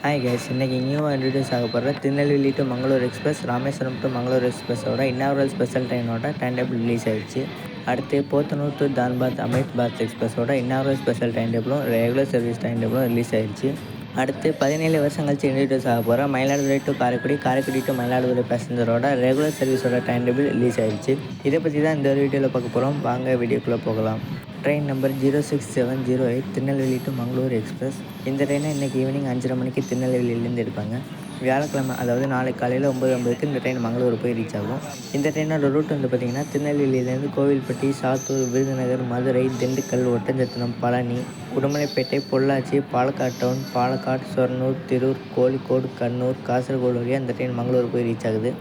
Hi guys, இன்றைக்கி நியூவாக introduce ஆக போகிற Tirunelveli to Mangalore express, Rameswaram to Mangalore எக்ஸ்பிரஸோட இன்னாகுரல் ஸ்பெஷல் ட்ரெயினோட டைம் டேபிள் ரிலீஸ் ஆயிடுச்சு. அடுத்து போத்தனூர் டு தான்பாத் அமிர்த்பாத் எக்ஸ்பிரஸோட இன்னாகுரல் ஸ்பெஷல் டைம் டேபிளும் ரெகுலர் சர்வீஸ் டைம் டேபிளும் ரிலீஸ் ஆயிடுச்சு. அடுத்து 17 வருஷம் கழிச்சு இன்ட்ரடியூஸ் ஆக போகிற மயிலாடுதுறை டு காரைக்குடி, காரைக்குடி டு மயிலாடுதுறை பேசஞ்சரோட ரெகுலர் சர்வீஸோட டைம் டேபிள் ரிலீஸ் ஆயிடுச்சு. இதை பற்றி தான் இந்த வீடியோவில் பார்க்க போகிறோம். வாங்க வீடியோக்குள்ளே போகலாம். Train number 06708 Tirunelveli to Mangalore express. இந்த ட்ரெயினை இன்றைக்கி ஈவினிங் 5:30 மணிக்கு திருநெல்வேலியிலேருந்து எடுப்பாங்க. வியாழக்கிழமை, அதாவது நாளைக்கு காலையில் 9:50க்கு இந்த ட்ரெயின் மங்களூர் போய் ரீச் ஆகும். இந்த ட்ரெயினோட ரூட் பார்த்திங்கன்னா திருநெல்வேலியிலேருந்து கோவில்பட்டி, சாத்தூர், விருதுநகர், மதுரை, திண்டுக்கல், ஒட்டஞ்சத்திரம், பழனி, உடுமலைப்பேட்டை, பொள்ளாச்சி, பாலக்காடு டவுன், பாலக்காடு, சொர்ணூர், திருர், கோழிக்கோடு, கண்ணூர், காசர்கோடு வழியாக இந்த ட்ரெயின் மங்களூர் போய் ரீச் ஆகுது.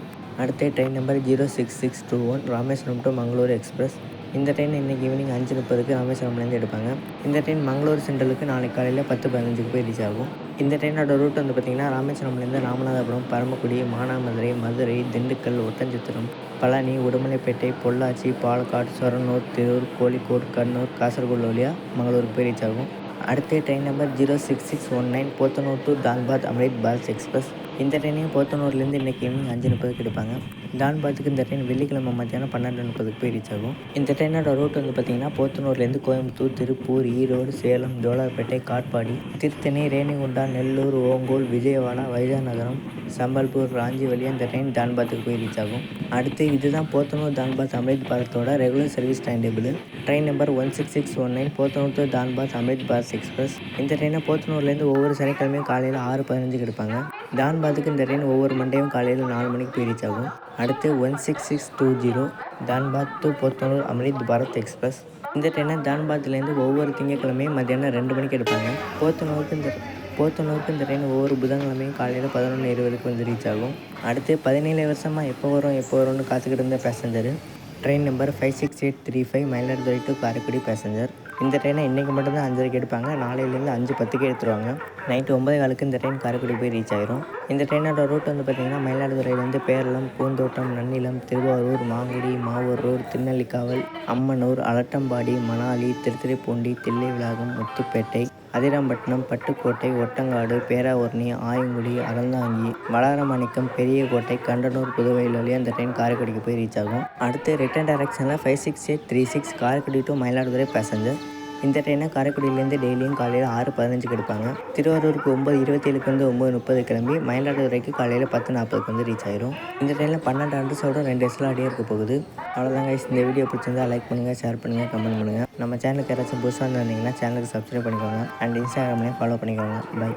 அடுத்த train number 06621 Rameswaram to Mangalore express. இந்த ட்ரெயின் இன்றைக்கி ஈவினிங் 5:30க்கு ராமேஸ்வரம்லேருந்து எடுப்பாங்க. இந்த ட்ரெயின் மங்களூர் சென்ட்ரலுக்கு நாளைக்கு காலையில் 10:15க்கு போய் ரீச் ஆகும். இந்த ட்ரெயினோட ரூட் பார்த்திங்கன்னா ராமேஸ்வரம்லேருந்து ராமநாதபுரம், பரமக்குடி, மானாமதுரை, மதுரை, திண்டுக்கல், ஒட்டஞ்சத்திரம், பழனி, உடுமலைப்பேட்டை, பொள்ளாச்சி, பாலக்காடு, சொரனூர், திருர், கோழிக்கோடு, கண்ணூர், காசர்கோடு வழியாக மங்களூருக்கு போய் ரீச் ஆகும். அடுத்த train number 06619 Podanur to Dhanbad Amrit Bharat express. இந்த ட்ரெயினையும் போத்தனூர்லேருந்து இன்றைக்கி ஈவினிங் 5:30க்கு எடுப்பாங்க. தான்பாத்துக்கு இந்த ட்ரெயின் வெள்ளிக்கிழமை மத்தியானம் 12:30க்கு போய் ரீச் ஆகும். இந்த ட்ரெயினோட ரூட் பார்த்திங்கன்னா போத்தனூர்லேருந்து கோயம்புத்தூர், திருப்பூர், ஈரோடு, சேலம், ஜோலார்பேட்டை, காட்பாடி, திருத்தணி, ரேணிகுண்டா, நெல்லூர், ஓங்கோல், விஜயவாடா, வைஜாநகரம், சம்பல்பூர், ராஞ்சி வழியாக இந்த ட்ரெயின் தான்பாத்துக்கு போய் ரீச் ஆகும். அடுத்து இதுதான் போத்தனூர் தான்பாத் அமிர்த்பாத்தோட regular service time table. Train number 16619 Podanur to Dhanbad Amrit Bharat express. இந்த ட்ரெயினை போத்தனூர்லேருந்து ஒவ்வொரு சனிக்கிழமையும் காலையில் 6:15க்கு எடுப்பாங்க. தான்பாத்துக்கு இந்த ட்ரெயின் ஒவ்வொரு மண்டேயும் காலையில் 4 மணிக்கு போய் ரீச் ஆகும். அடுத்து 16620 தான்பாத் டு போத்தனூர் அமிர்த்பாரத் எக்ஸ்பிரஸ். இந்த ட்ரெயினை தான்பாத்லேருந்து ஒவ்வொரு திங்கட்கிழமையும் மத்தியானம் 2 மணிக்கு எடுப்பாங்க. போத்தனூருக்கு இந்த ட்ரெயின் ஒவ்வொரு புதன்கிழமையும் காலையில் 11:20க்கு வந்து ரீச் ஆகும். அடுத்து 17 வருஷமாக எப்போ வரும்னு காத்துக்கிட்டு இருந்த passenger train number 56835 Mayiladuthurai to Karaikudi passenger. இந்த ட்ரெயினை இன்றைக்கி மட்டும்தான் 5:30க்கு எடுப்பாங்க. நாளையிலேருந்து 5:10க்கு எடுத்துருவாங்க. நைட்டு 9:15க்கு இந்த ட்ரெயின் காரைக்குடி போய் ரீச் ஆயிரும். இந்த ட்ரெயினோட ரூட் பார்த்திங்கன்னா மயிலாடுதுறையிலேருந்து பேரளம், பூந்தோட்டம், நன்னிலம், திருவாரூர், மாங்குடி, மாவூர், திருநெல்லிக்காவல், அம்மனூர், அலட்டம்பாடி, மணாலி, திருத்துறைப்பூண்டி, தில்லைவிளாகம், முத்துப்பேட்டை, அதிராம்பட்டினம், பட்டுக்கோட்டை, ஒட்டங்காடு, பேராவூரணி, ஆயங்குடி, அறந்தாங்கி, வளரமாணிக்கம், பெரியகோட்டை, கண்டனூர், புதுவையில் வழியாக இந்த ட்ரெயின் காரைக்குடிக்கு போய் ரீச் ஆகும். அடுத்து ரிட்டர்ன் டைரக்ஷனில் 56836 காரைக்குடி டு மயிலாடுதுறை பேசஞ்சர். இந்த ட்ரெயினை காரைக்குடியிலேருந்து டெய்லியும் காலையில் 6:15க்கு எடுப்பாங்க. திருவாரூருக்கு 9:27க்கு வந்து 9:30 கிளம்பி மயிலாடுதுறைக்கு காலையில் 10:40க்கு வந்து ரீச் ஆயிரும். இந்த ட்ரெயினில் 12 அண்டர்ஸோட 2 SLRடியாக இருக்க போகுது. அவ்வளோதாங்க. இந்த வீடியோ பிடிச்சிருந்தால் லைக் பண்ணுங்கள், ஷேர் பண்ணுங்கள், கமெண்ட் பண்ணுங்கள். நம்ம சேனலுக்கு யாராச்சும் புதுசாக இருந்தீங்கன்னா சேனலுக்கு சப்ஸ்கிரைப் பண்ணிக்கோங்க. அண்ட் இன்ஸ்டாகிராம்லேயும் ஃபாலோ பண்ணிக்கோங்க. பை.